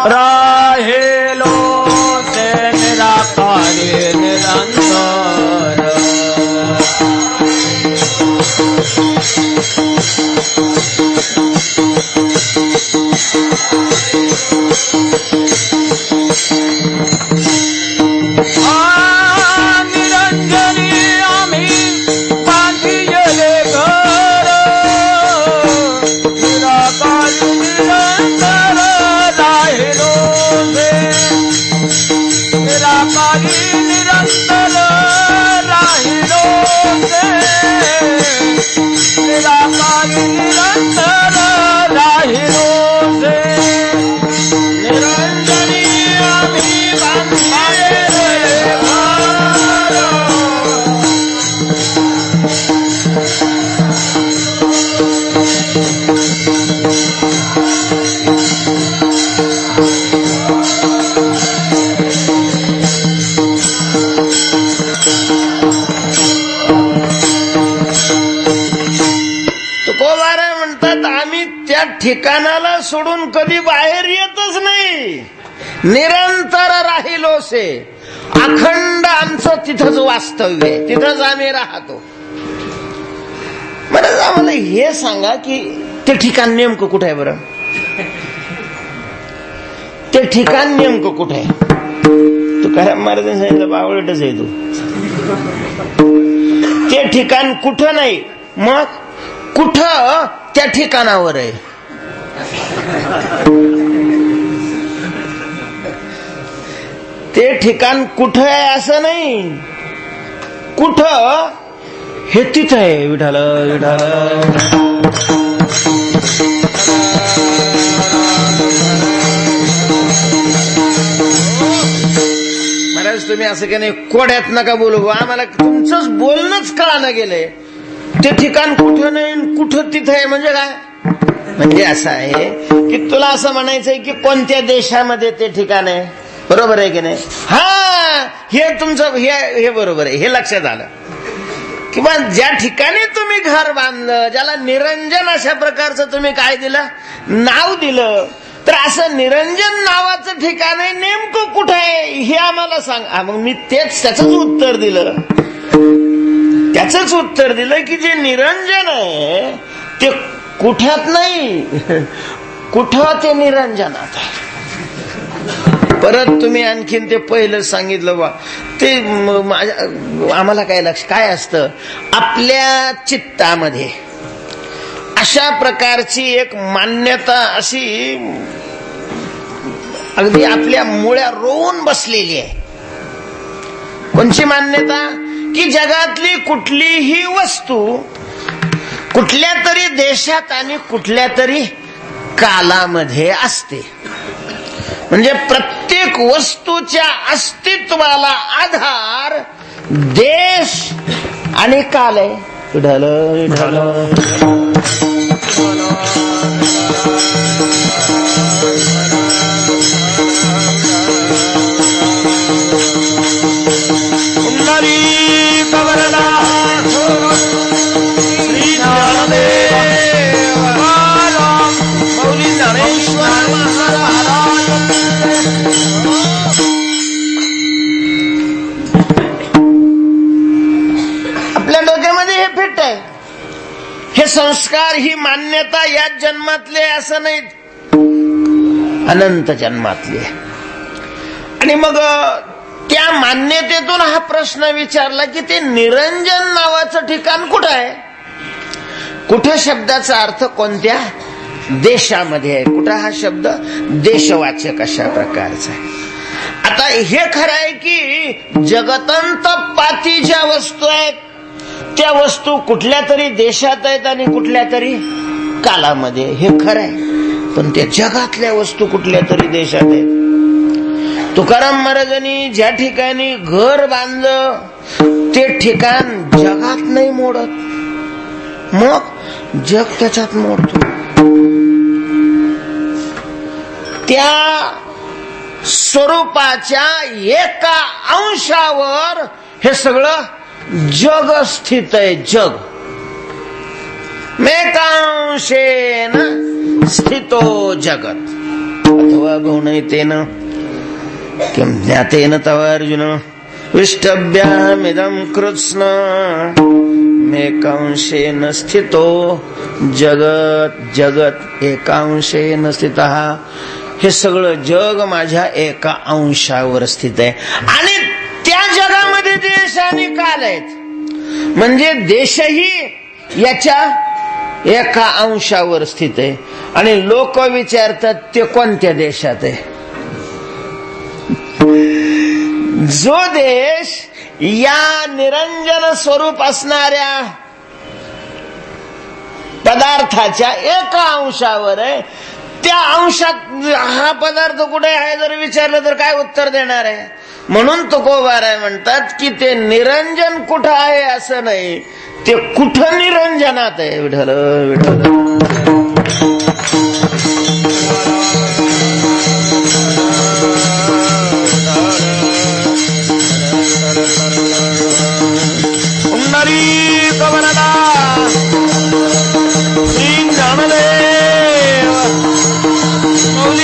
राहिलो ते निराकारी निरंतर. निरंजनी आम्ही बांधिले घर, निराकारी निरंतर राहिलो ते. निराकारी निरंतर राहिलो ते. निराकारी निरंतर राहिलो ते. निरंजनी आम्ही बांधिले त्या ठिकाणाला सोडून कधी बाहेर येतच नाही. निरंतर राहिलोसे, अखंड आमचं तिथंच वास्तव्य आहे, तिथंच आम्ही राहतो. बरं, आम्हाला हे सांगा की ते ठिकाण नेमकं कुठं आहे बरं? ते ठिकाण नेमकं कुठं आहे? तुकाराम महाराजांनी सांगितलं, बावळटच आहे तू. ते ठिकाण कुठं नाही, मग कुठं त्या ठिकाणावर आहे. ते ठिकाण कुठं आहे असं नाही, कुठं हे तिथं आहे. विठाल विठाल महाराज, तुम्ही असं काही नाही, कोड्यात नका बोलू, आम्हाला तुमचंच बोलणंच कळानं गेलंय. ते ठिकाण कुठं नाही, कुठं तिथं आहे म्हणजे काय? म्हणजे असं आहे की तुला असं म्हणायचंय की कोणत्या देशामध्ये ते ठिकाण आहे, बरोबर आहे की नाही? हा, हे तुमचं हे बरोबर आहे, हे लक्षात आलं. किंवा ज्या ठिकाणी तुम्ही घर बांधलं, ज्याला निरंजन अशा प्रकारचं तुम्ही काय दिलं, नाव दिलं, तर असं निरंजन नावाचं ठिकाण आहे, नेमकं कुठं आहे हे आम्हाला सांग. मग मी त्याच उत्तर दिलं. त्याच उत्तर दिलं की जे निरंजन आहे ते कुठ्यात नाही, कुठं ते निरंजनात आहे. परत तुम्ही आणखीन ते पहिलं सांगितलं बा, ते आम्हाला काय लक्ष काय असतं, आपल्या चित्तामध्ये अशा प्रकारची एक मान्यता अशी अगदी आपल्या मुळ्या रोवून बसलेली आहे. कोणची मान्यता? की जगातली कुठलीही वस्तू कुठल्या तरी देशात आणि कुठल्या तरी कालामध्ये असते. म्हणजे प्रत्येक वस्तूच्या अस्तित्वाला आधार देश आणि काल आहे. विठ्ठल विठ्ठल संस्कार ही मान्यता याच जन्मातले असं नाही, अनंत जन्मातले. आणि मग त्या मान्यतेतून हा प्रश्न विचारला की ते निरंजन नावाचं ठिकाण कुठं आहे, कुठे शब्दाचा अर्थ कोणत्या देशामध्ये आहे, कुठं हा शब्द देशवाचक अशा प्रकारचा आहे. आता हे खरं आहे की जगतंत पाती ज्या वस्तू आहेत त्या वस्तू कुठल्या तरी देशात आहेत आणि कुठल्या तरी कालामध्ये, हे खरं आहे. पण त्या जगातल्या वस्तू कुठल्या तरी देशात आहेत. तुकाराम महाराजांनी ज्या ठिकाणी घर बांधलं ते ठिकाण जगात नाही मोडत, मग जग त्याच्यात मोडतो. त्या स्वरूपाच्या एका अंशावर हे सगळं जग स्थित आहे. जग मेकांशेन स्थितो जगत अथवा बहुनैतेन किं ज्ञातेन तव अर्जुन विष्टभ्यामिदं कृत्स्न मेकांशेन स्थितो जगत. जगत एकांशेन स्थितः, हे सगळं जग माझ्या एका अंशावर स्थित आहे. आणि त्या जगामध्ये देश आणि काल आहेत, म्हणजे देशही याच्या एका अंशावर स्थित आहे. आणि लोक विचारतात ते कोणत्या देशात आहे. जो देश या निरंजन स्वरूप असणाऱ्या पदार्थाच्या एका अंशावर आहे, त्या अंशात हा पदार्थ कुठे आहे जर विचारलं तर काय उत्तर देणार आहे. म्हणून तुकोबाराय म्हणतात की ते निरंजन कुठं आहे असं नाही, ते कुठं निरंजनात आहे. विठ्ठल विठ्ठल.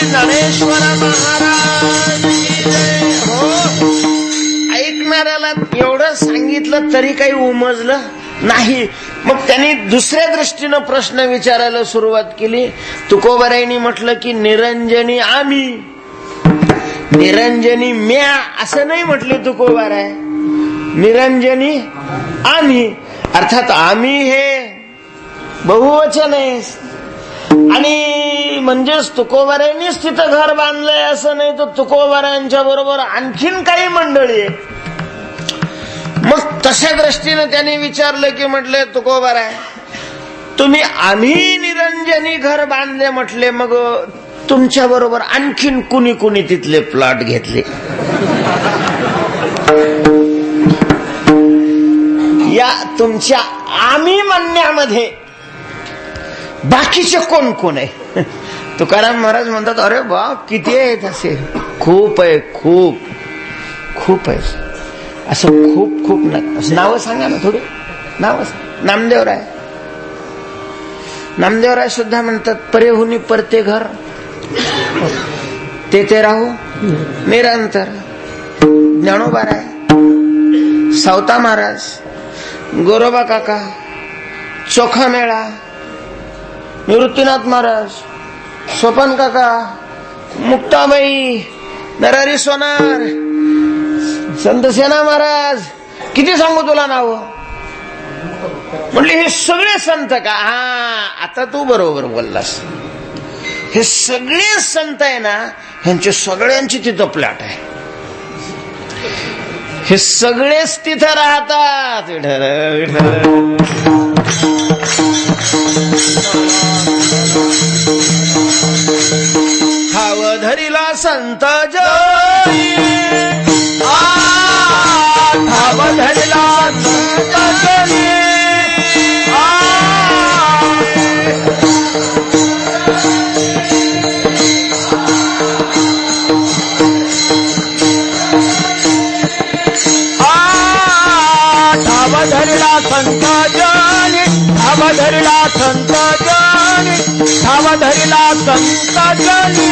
ज्ञानेश्वर महाराज. ऐकणाऱ्याला एवढं सांगितलं तरी काही उमजलं नाही. मग त्यांनी दुसऱ्या दृष्टीनं प्रश्न विचारायला सुरुवात केली. तुकोबारायांनी म्हटलं की निरंजनी आम्ही, निरंजनी म्या असं नाही म्हटले तुकोबाराय, निरंजनी आम्ही. अर्थात आम्ही हे बहुवचन आहे. आणि म्हणजेच तुकोबारायांनीच तिथं घर बांधलंय असं नाही, तर तुकोबारायांच्या बरोबर आणखीन काही मंडळी आहे. मग तशा दृष्टीनं त्यांनी विचारलं की म्हटले तुकोबाराय तुम्ही आम्ही निरंजनी घर बांधले म्हटले, मग तुमच्या बरोबर आणखीन कुणी कुणी तिथले प्लॉट घेतले. या तुमच्या आम्ही म्हणण्यामध्ये बाकीचे कोण कोण आहे. तुकाराम महाराज म्हणतात अरे बा किती आहेत असे, खूप आहे, खूप खूप आहे. असं खूप खूप नावं सांगा ना थोडी, नावं. नामदेवराय, नामदेवराय सुद्धा म्हणतात परेहुनी परते घर ते राहू निरंतर. ज्ञानोबाराय, सावता महाराज, गोरोबा काका, चोखा मेळा, निवृत्तीनाथ महाराज, सोपन काका, मुक्ताबाई, नरहरी सोनार, संत सेना महाराज, किती सांगू तुला नाव. म्हटले हे सगळे संत का. हा आता तू बरोबर बोललास. हे सगळे संत आहे ना, ह्यांचे सगळ्यांची तिथं प्लॉट आहे. हे सगळेच तिथं राहतात. ठाव धरिला संत जय, ठाव धरिला संत जय. धरला संत जनी, ठाव धरला संत जनी, ठाव धरला संत जनी.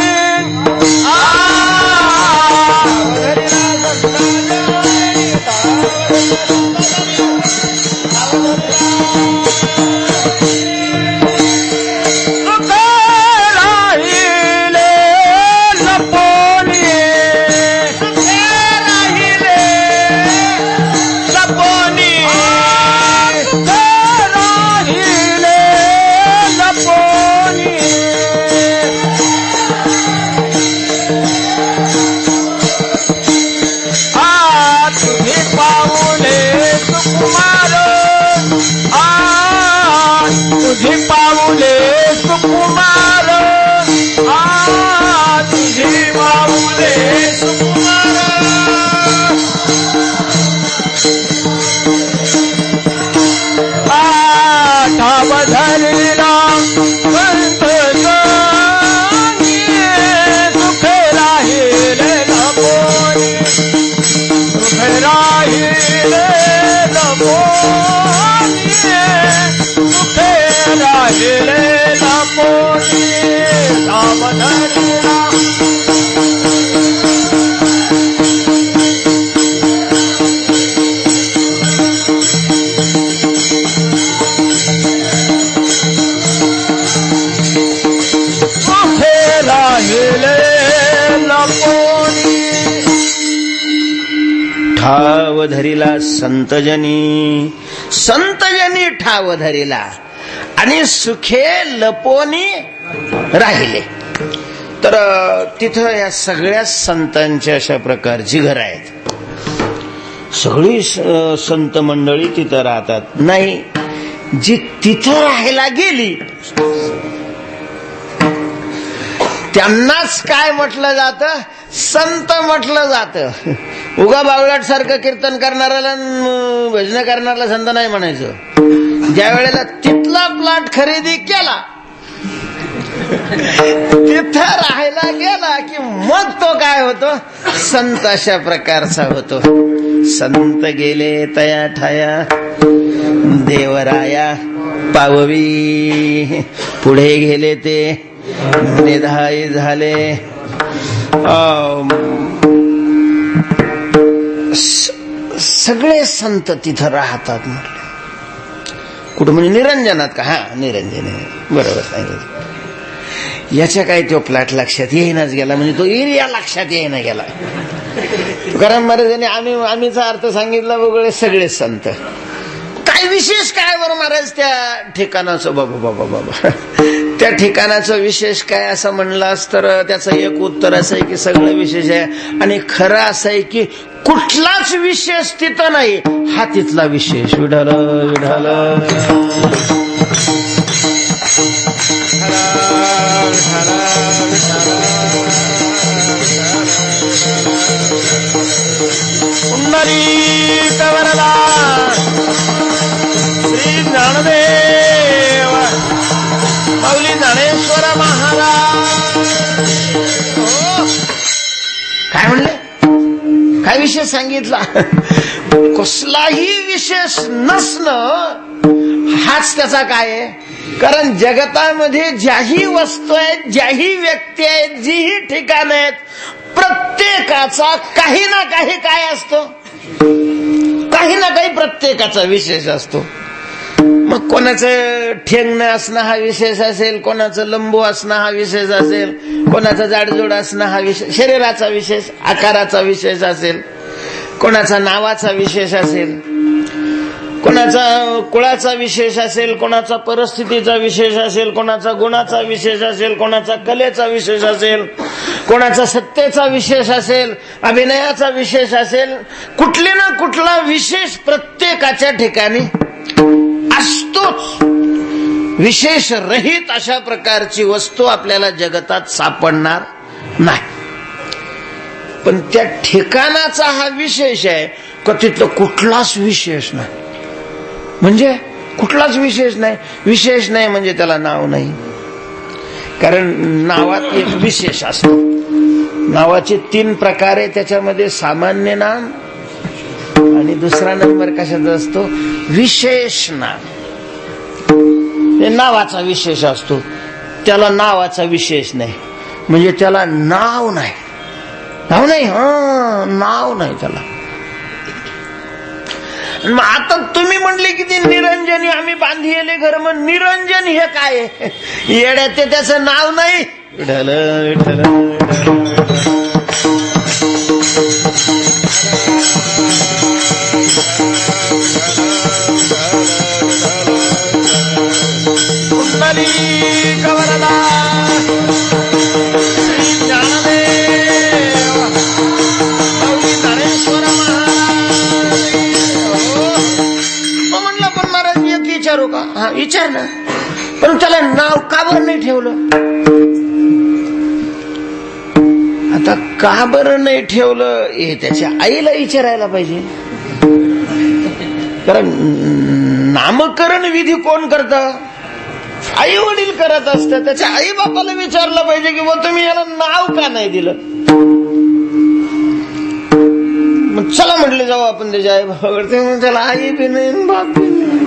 ठाव धरिला राहिले लपोनी ठाव धरिला संतजनी, संतजनी ठाव धरिला आणि सुखे लपोनी राहिले. तर तिथं या सगळ्या संतांच्या अशा प्रकारची घरं आहेत. सगळी संत मंडळी तिथं राहतात. नाही, जी तिथं राहायला गेली त्यांनाच काय म्हटलं जातं? संत म्हटलं जातं. उगा बावळाट सारखं कीर्तन करणाऱ्याला भजन करणाऱ्याला संत नाही म्हणायचं. ज्या वेळेला तिथला प्लॉट खरेदी केला, तिथं राहायला गेला की मग तो काय होतो? संत अशा प्रकारचा होतो. संत गेले तया ठाया देवराया पाववी, पुढे गेले ते निधाई झाले. सगळे संत तिथं राहतात म्हटलं. कुठं म्हणजे निरंजनात का? हा, निरंजन बरोबर सांगितलं. याच्या काय तो प्लॉट लक्षात येईनाच गेला, म्हणजे तो एरिया लक्षात येईना गेला. तुकाराम महाराजांनी आम्हीचा अर्थ सांगितला वगैरे. सगळे संत काय विशेष काय बरं महाराज त्या ठिकाणाचं? बाबा त्या ठिकाणाचं विशेष काय असं म्हणलास तर त्याचं एक उत्तर असं आहे की सगळं विशेष आहे. आणि खरं असं आहे की कुठलाच विशेष तिथं नाही, हा तिथला विशेष. विठाल विठाल पुंडरीक वरदा श्री ज्ञानदेव माऊली ज्ञानेश्वर महाराज. काय म्हणले? काय विशेष सांगितला? कसलाही विशेष नसणं हाच त्याचा काय आहे. कारण जगतामध्ये ज्याही वस्तू आहेत, ज्याही व्यक्ती आहेत, जीही ठिकाण आहेत, प्रत्येकाचा काही ना काही काय असतो? काही ना काही प्रत्येकाचा विशेष असतो. मग कोणाचं ठेंगणं असणं हा विशेष असेल, कोणाचं लंबू असणं हा विशेष असेल, कोणाचं जाडजूड असणं हा विशेष, शरीराचा विशेष, आकाराचा विशेष असेल, कोणाचा नावाचा विशेष असेल, कोणाचा कुळाचा विशेष असेल, कोणाचा परिस्थितीचा विशेष असेल, कोणाचा गुणाचा विशेष असेल, कोणाचा कलेचा विशेष असेल, कोणाचा सत्तेचा विशेष असेल, अभिनयाचा विशेष असेल. कुठले ना कुठला विशेष प्रत्येकाच्या ठिकाणी असतोच. विशेष रहित अशा प्रकारची वस्तू आपल्याला जगतात सापडणार नाही. पण त्या ठिकाणाचा हा विशेष आहे का तिथलं कुठलाच विशेष नाही. म्हणजे कुठलाच विशेष नाही. विशेष नाही म्हणजे त्याला नाव नाही. कारण नावात एक विशेष असतो. नावाचे 3 प्रकार आहे. त्याच्यामध्ये सामान्य नाम आणि दुसरा नंबर कशाचा असतो? विशेष नाम. हे नावाचा विशेष असतो. त्याला नावाचा विशेष नाही म्हणजे त्याला नाव नाही. नाव नाही, नाव नाही त्याला. मग आता तुम्ही म्हणले की ते निरंजनी आम्ही बांधिले घर, मग निरंजन हे काय आहे? येड्या ते त्याचं नाव नाही. विठ्ठल विठ्ठल पुंडरीक वरदा श्री ज्ञानदेव माऊली ज्ञानेश्वर महाराज. म्हणलं पण महाराज मी एक विचारू का? हा विचार ना. पण त्याला नाव का बरं नाही ठेवलं? आता का बरं नाही ठेवलं हे त्याच्या आईला विचारायला पाहिजे. कारण नामकरण विधी कोण करतं? आई वडील करत असतात. त्याच्या आई बापाला विचारलं पाहिजे की मग तुम्ही याला नाव का नाही दिलं? मग चला म्हटले जाऊ आपण त्याच्या आई बाबाकडे. मग त्याला आई बी नाही बाप बी नाही,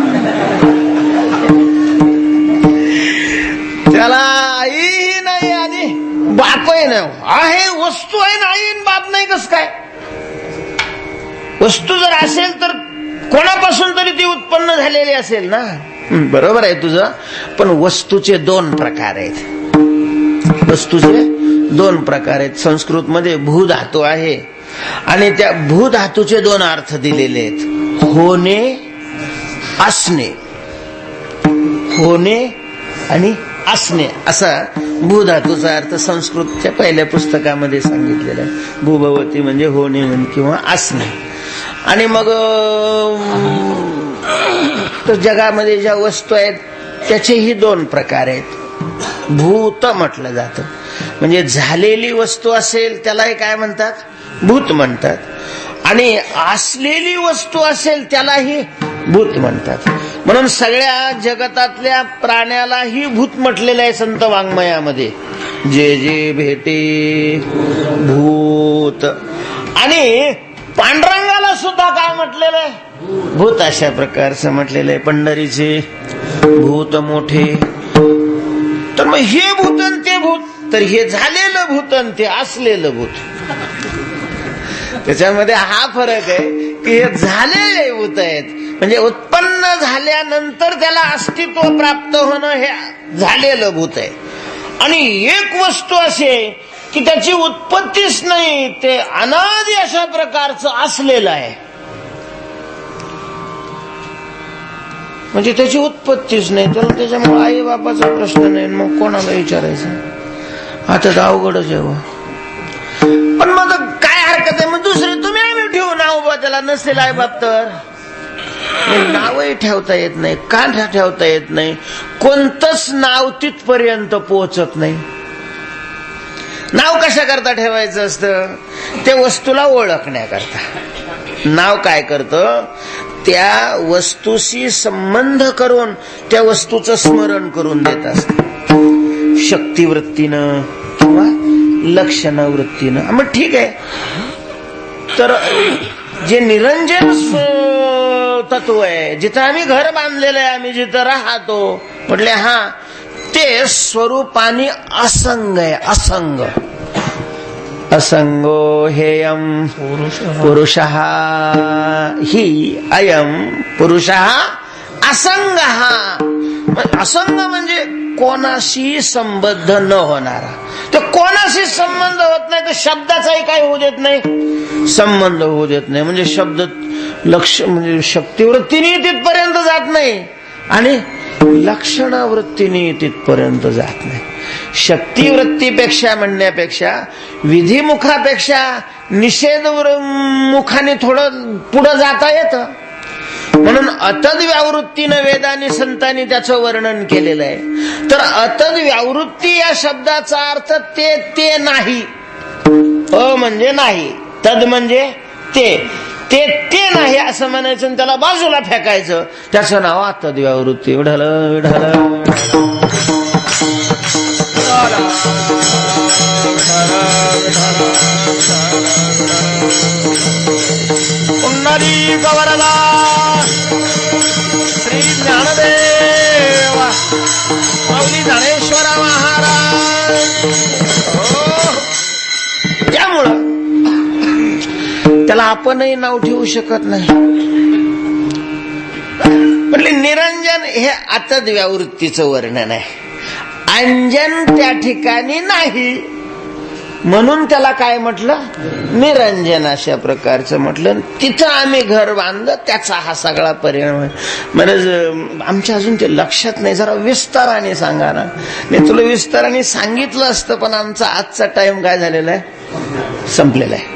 त्याला आई नाही आणि बाप आहे ना, आहे वस्तू आहे नाही बाप नाही कस काय? वस्तू जर असेल तर कोणापासून तरी ती उत्पन्न झालेली असेल ना. बरोबर आहे तुझं, पण वस्तूचे दोन प्रकार आहेत. वस्तूचे दोन प्रकार आहेत. संस्कृत मध्ये भूधातू आहे आणि त्या भूधातूचे दोन अर्थ दिलेले आहेत, होणे असणे. होणे आणि असणे असा भूधातूचा अर्थ संस्कृतच्या पहिल्या पुस्तकामध्ये सांगितलेला आहे. भूभवती म्हणजे होणे किंवा असणे. आणि मग जगामध्ये ज्या वस्तू आहेत त्याचेही दोन प्रकार आहेत. भूत म्हटलं जातं, म्हणजे झालेली वस्तू असेल त्यालाही काय म्हणतात? भूत म्हणतात. आणि असलेली वस्तू असेल त्यालाही भूत म्हणतात. म्हणून सगळ्या जगतातल्या प्राण्यालाही भूत म्हटलेलं आहे संत वाङ्मयामध्ये. जे जे भेटे भूत. आणि पांडुरंगाला सुद्धा काय म्हटलेलं आहे? भूत. अशा प्रकारचं म्हटलेलं आहे. पंढरीचे भूत मोठे. तर मग हे भूत आणि ते भूत, तर हे झालेलं भूत आणि ते असलेलं भूत. त्याच्यामध्ये हा फरक आहे की हे झालेले भूत आहेत, म्हणजे उत्पन्न झाल्यानंतर त्याला अस्तित्व प्राप्त होणं हे झालेलं भूत आहे. आणि एक वस्तू अशी आहे की त्याची उत्पत्तीच नाही, ते अनादि अशा प्रकारचं असलेलं आहे, म्हणजे त्याची उत्पत्तीच नाही. त्याला त्याच्यामुळे आई बापाचा प्रश्न नाही, मग कोणाला विचारायचं? आता तर अवघडच आहे. पण मग काय हरकत आहे? मग दुसरे तुम्ही आम्ही ठेवू नाव बा त्याला, नसेल आई बाप तर नावही ठेवता येत नाही. का ठेवता येत नाही? कोणतंच नाव तिथपर्यंत पोहोचत नाही. नाव कशा करता ठेवायचं असतं? त्या वस्तूला ओळखण्याकरता. नाव काय करतं? त्या वस्तूशी संबंध करून त्या वस्तूचं स्मरण करून देत असतं, शक्तिवृत्तीनं किंवा लक्षण वृत्तीनं. मग ठीक आहे, तर जे निरंजन तत्व आहे, जिथं आम्ही घर बांधलेलं आहे, आम्ही जिथं राहतो, म्हटले हा ते स्वरूपाने असंग आहे. असंग. असंगो हेयम पुरुषः हि अयम पुरुषः असंगः. असंग म्हणजे कोणाशी संबद्ध न होणारा. तर कोणाशी संबंध होत नाही तर शब्दाचाही काय होऊ देत नाही, संबंध होऊ देत नाही. म्हणजे शब्द लक्ष म्हणजे शक्तिवृत्तीने तिथपर्यंत जात नाही आणि लक्षणावृत्तीने तिथपर्यंत जात नाही. शक्तिवृत्तीपेक्षा म्हणण्यापेक्षा विधिमुखापेक्षा निषेध मुखाने थोडं पुढे जाता येतं. म्हणून अतद व्यावृत्तीनं वेदांनी संतांनी त्याचं वर्णन केलेलं आहे. तर अतद व्यावृत्ती या शब्दाचा अर्थ ते नाही. अ म्हणजे नाही, तद म्हणजे ते नाही असं म्हणायचं आणि त्याला बाजूला फेकायचं. त्याचं नाव अतद व्यावृत्ती. विढालं विढालं पुंडरी गवरदा श्री ज्ञानदेव माऊली ज्ञानेश्वर महाराज. त्यामुळं त्याला आपणही नाव ठेवू शकत नाही. म्हटले निरंजन हे अतद व्यावृत्तीचं वर्णन आहे. अंजन त्या ठिकाणी नाही, म्हणून त्याला काय म्हटलं? निरंजन अशा प्रकारचं म्हटलं. तिथं आम्ही घर बांधलं, त्याचा हा सगळा परिणाम आहे. म्हणजे आमच्या अजून ते लक्षात नाही. जरा विस्ताराने सांगा ना. मी तुला विस्ताराने सांगितलं असतं, पण आमचा आजचा टाइम काय झालेला आहे? संपलेला आहे.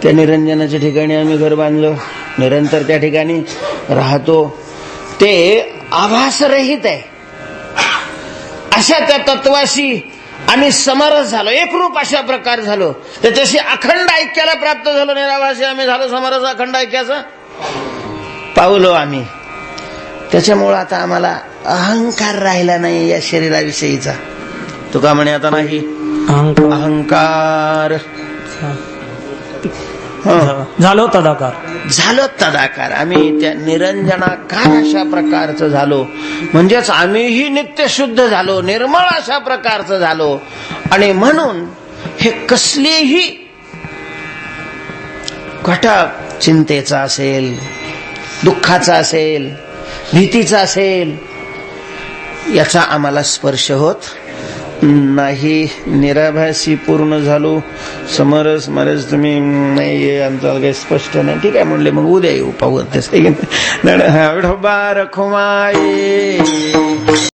त्या निरंजनाच्या ठिकाणी आम्ही घर बांधलं, निरंतर त्या ठिकाणी राहतो. ते आभासरहित आहे. अशा त्या तत्वाशी आम्ही समरस झालो, एकरूप अशा प्रकार झालो. त्याच्याशी अखंड ऐक्याला प्राप्त झालो. निराभासी आम्ही झालो समरस, अखंड ऐक्याचं पावलो आम्ही. त्याच्यामुळं आता आम्हाला अहंकार राहिला नाही या शरीराविषयीचा. तुका म्हणे आता नाही अहंकार. झालो तदाकार झालो तदाकार. आम्ही त्या निरंजनाकार अशा प्रकारचं झालो, म्हणजेच आम्हीही नित्यशुद्ध झालो, निर्मळ अशा प्रकारचं झालो. आणि म्हणून हे कसलीही घटक चिंतेचा असेल, दुःखाचा असेल, भीतीचा असेल, याचा आम्हाला स्पर्श होत नाही. निराभासी पूर्ण झालो. समरस महाराज तुम्ही नाही, आमचं काही स्पष्ट नाही. ठीक आहे म्हणले, मग उद्या येऊ पाहू. विठोबा रखुमाई